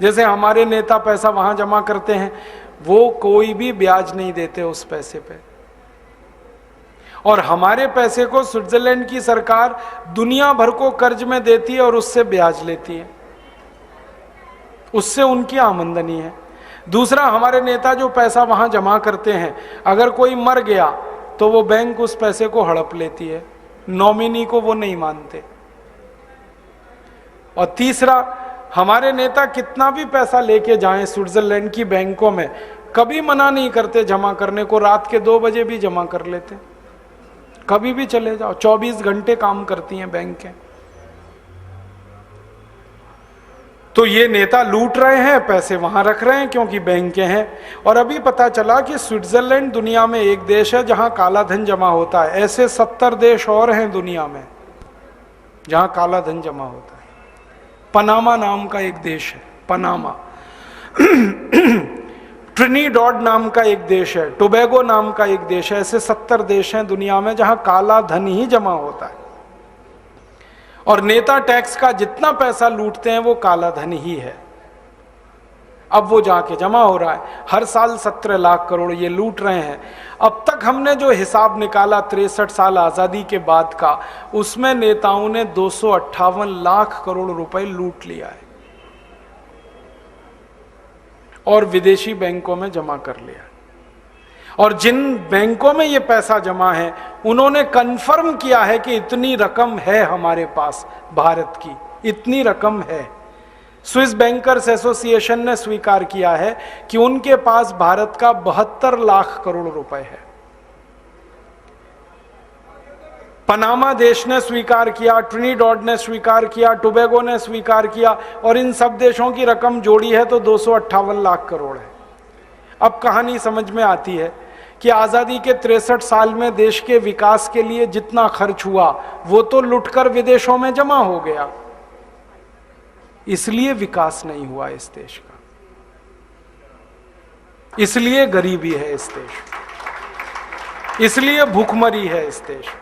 जैसे हमारे नेता पैसा वहां जमा करते हैं, वो कोई भी ब्याज नहीं देते उस पैसे पे, और हमारे पैसे को स्विट्जरलैंड की सरकार दुनिया भर को कर्ज में देती है और उससे ब्याज लेती है, उससे उनकी आमदनी है। दूसरा, हमारे नेता जो पैसा वहां जमा करते हैं, अगर कोई मर गया तो वो बैंक उस पैसे को हड़प लेती है, नॉमिनी को वो नहीं मानते। और तीसरा, हमारे नेता कितना भी पैसा लेके जाएं स्विट्जरलैंड की बैंकों में, कभी मना नहीं करते जमा करने को, रात के 2 बजे भी जमा कर लेते, कभी भी चले जाओ, 24 घंटे काम करती हैं बैंकें। तो ये नेता लूट रहे हैं, पैसे वहां रख रहे हैं क्योंकि बैंकें हैं। और अभी पता चला कि स्विट्जरलैंड दुनिया में एक देश है जहां काला धन जमा होता है। ऐसे 70 देश और हैं दुनिया में जहां काला धन जमा होता है। पनामा नाम का एक देश है, पनामा। ट्रिनिडॉड नाम का एक देश है, टोबैगो नाम का एक देश है। ऐसे 70 देश हैं दुनिया में जहां काला धन ही जमा होता है। और नेता टैक्स का जितना पैसा लूटते हैं वो काला धन ही है। अब वो जाके जमा हो रहा है, हर साल 17 लाख करोड़ ये लूट रहे हैं। अब तक हमने जो हिसाब निकाला 63 साल आजादी के बाद का, उसमें नेताओं ने 258 लाख करोड़ रुपए लूट लिया है और विदेशी बैंकों में जमा कर लिया। और जिन बैंकों में ये पैसा जमा है उन्होंने कंफर्म किया है कि इतनी रकम है हमारे पास, भारत की इतनी रकम है। स्विस बैंकर्स एसोसिएशन ने स्वीकार किया है कि उनके पास भारत का 72 लाख करोड़ रुपए है। पनामा देश ने स्वीकार किया, ट्रिनिडॉड ने स्वीकार किया, टोबैगो ने स्वीकार किया, और इन सब देशों की रकम जोड़ी है तो 258 लाख करोड़ है। अब कहानी समझ में आती है कि आजादी के 63 साल में देश के विकास के लिए जितना खर्च हुआ वो तो लुटकर विदेशों में जमा हो गया, इसलिए विकास नहीं हुआ इस देश का, इसलिए गरीबी है इस देश में, इसलिए भूखमरी है इस देश में।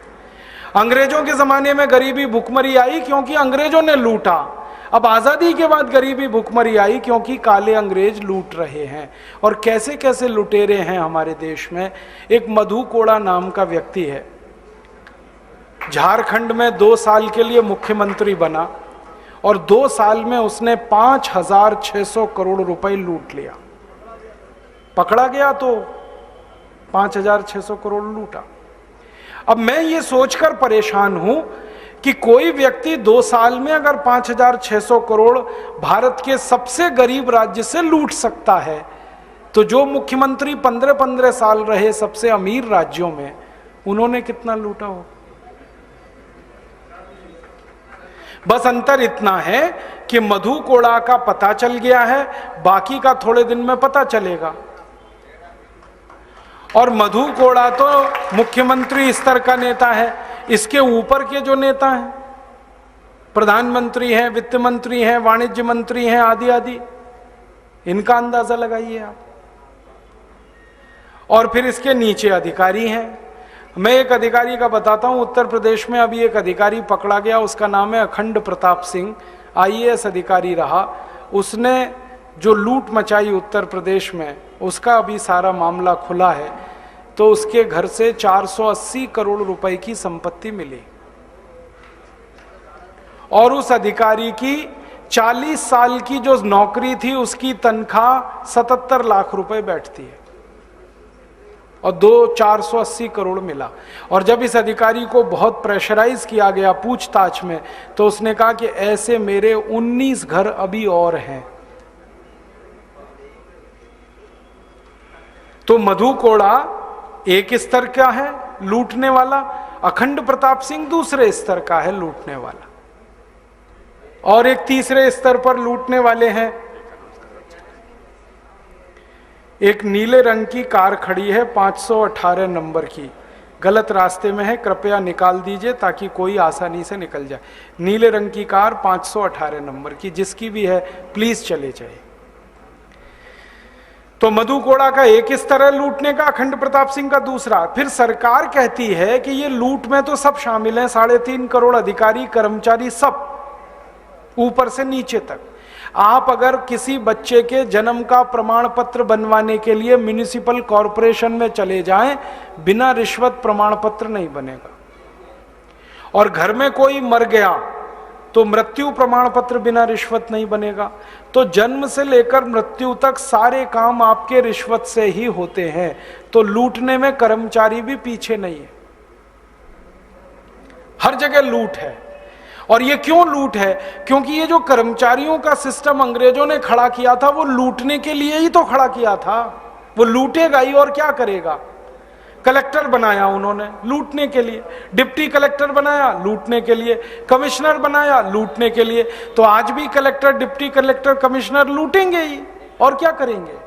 अंग्रेजों के जमाने में गरीबी भूखमरी आई क्योंकि अंग्रेजों ने लूटा। अब आजादी के बाद गरीबी भूखमरी आई क्योंकि काले अंग्रेज लूट रहे हैं। और कैसे कैसे लुटेरे हैं हमारे देश में। एक मधु कोड़ा नाम का व्यक्ति है, झारखंड में 2 साल के लिए मुख्यमंत्री बना और 2 साल में उसने 5,600 करोड़ रुपए लूट लिया। पकड़ा गया तो 5,600 करोड़ लूटा। अब मैं ये सोचकर परेशान हूं कि कोई व्यक्ति 2 साल में अगर 5,600 करोड़ भारत के सबसे गरीब राज्य से लूट सकता है, तो जो मुख्यमंत्री 15-15 साल रहे सबसे अमीर राज्यों में, उन्होंने कितना लूटा हो। बस अंतर इतना है कि मधु कोड़ा का पता चल गया है, बाकी का थोड़े दिन में पता चलेगा। और मधु कोड़ा तो मुख्यमंत्री स्तर का नेता है, इसके ऊपर के जो नेता हैं, प्रधानमंत्री हैं, वित्त मंत्री हैं, वाणिज्य मंत्री हैं, आदि आदि, इनका अंदाजा लगाइए आप। और फिर इसके नीचे अधिकारी हैं। मैं एक अधिकारी का बताता हूं, उत्तर प्रदेश में अभी एक अधिकारी पकड़ा गया, उसका नाम है अखंड प्रताप सिंह, IAS अधिकारी रहा। उसने जो लूट मचाई उत्तर प्रदेश में, उसका अभी सारा मामला खुला है। तो उसके घर से 480 करोड़ रुपए की संपत्ति मिली और उस अधिकारी की 40 साल की जो नौकरी थी उसकी तनख्वाह 77 लाख रुपए बैठती है और 480 करोड़ मिला। और जब इस अधिकारी को बहुत प्रेशराइज किया गया पूछताछ में, तो उसने कहा कि ऐसे मेरे 19 घर अभी और हैं। तो मधु कोड़ा एक स्तर का है लूटने वाला, अखंड प्रताप सिंह दूसरे स्तर का है लूटने वाला, और एक तीसरे स्तर पर लूटने वाले हैं। एक नीले रंग की कार खड़ी है 518 नंबर की, गलत रास्ते में है, कृपया निकाल दीजिए ताकि कोई आसानी से निकल जाए। नीले रंग की कार 518 नंबर की, जिसकी भी है प्लीज चले जाए। तो मधु कोड़ा का एक स्तर है लूटने का, अखंड प्रताप सिंह का दूसरा। फिर सरकार कहती है कि ये लूट में तो सब शामिल हैं, 3.5 करोड़ अधिकारी कर्मचारी सब, ऊपर से नीचे तक। आप अगर किसी बच्चे के जन्म का प्रमाण पत्र बनवाने के लिए म्युनिसिपल कॉरपोरेशन में चले जाएं, बिना रिश्वत प्रमाण पत्र नहीं बनेगा। और घर में कोई मर गया तो मृत्यु प्रमाण पत्र बिना रिश्वत नहीं बनेगा। तो जन्म से लेकर मृत्यु तक सारे काम आपके रिश्वत से ही होते हैं। तो लूटने में कर्मचारी भी पीछे नहीं है, हर जगह लूट है। और ये क्यों लूट है? क्योंकि ये जो कर्मचारियों का सिस्टम अंग्रेजों ने खड़ा किया था, वो लूटने के लिए ही तो खड़ा किया था। वो लूटेगा ही और क्या करेगा। कलेक्टर बनाया उन्होंने लूटने के लिए, डिप्टी कलेक्टर बनाया लूटने के लिए, कमिश्नर बनाया लूटने के लिए। तो आज भी कलेक्टर, डिप्टी कलेक्टर, कमिश्नर लूटेंगे ही और क्या करेंगे।